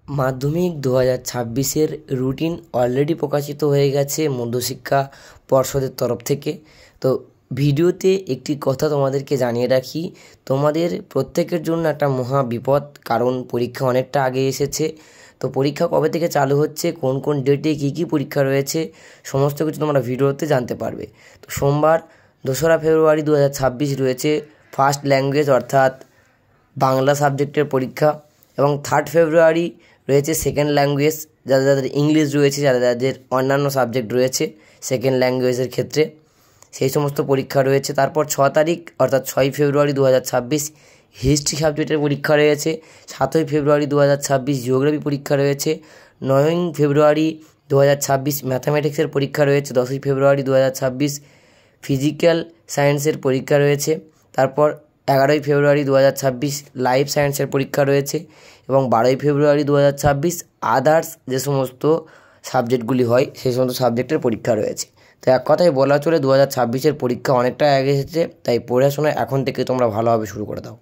মাধ্যমিক 2026-এর routine already প্রকাশিত হয়ে গেছে মধ্যশিক্ষা পর্ষদের তরফ থেকে। তো ভিডিওতে একটি কথা তোমাদেরকে জানিয়ে রাখি, তোমাদের প্রত্যেকের জন্য একটা মহা বিপদ, কারণ পরীক্ষা অনেকটা আগে এসেছে। তো পরীক্ষা কবে থেকে চালু হচ্ছে, কোন কোন ডেটে কী কী পরীক্ষা রয়েছে, সমস্ত কিছু তোমরা ভিডিওতে জানতে পারবে। তো সোমবার 2রা ফেব্রুয়ারি 2026 রয়েছে ফার্স্ট ল্যাঙ্গুয়েজ অর্থাৎ বাংলা সাবজেক্টের পরীক্ষা, এবং 3rd ফেব্রুয়ারি রয়েছে সেকেন্ড ল্যাঙ্গুয়েজ, যাদের যাদের ইংলিশ রয়েছে, যাদের যাদের অন্যান্য সাবজেক্ট রয়েছে সেকেন্ড ল্যাঙ্গুয়েজের ক্ষেত্রে সেই সমস্ত পরীক্ষা রয়েছে। তারপর 6 তারিখ অর্থাৎ 6ই ফেব্রুয়ারি 2026 হিস্ট্রি সাবজেক্টের পরীক্ষা রয়েছে। 7ই ফেব্রুয়ারি 2026 জিওগ্রাফি পরীক্ষা রয়েছে। 9ই ফেব্রুয়ারি 2026 ম্যাথামেটিক্সের পরীক্ষা রয়েছে। 10ই ফেব্রুয়ারি 2026 ফিজিক্যাল সায়েন্সের পরীক্ষা রয়েছে। তারপর 11ই ফেব্রুয়ারি 2026 লাইফ সায়েন্সের পরীক্ষা রয়েছে, এবং 12ই ফেব্রুয়ারি 2026 আদার্স যে সমস্ত সাবজেক্টগুলি হয় সেই সমস্ত সাবজেক্টের পরীক্ষা রয়েছে। তো এক কথায় বলা চলে 2026-এর পরীক্ষা অনেকটা আগে এসেছে, তাই পড়াশোনা এখন থেকে তোমরা ভালোভাবে শুরু করে দাও।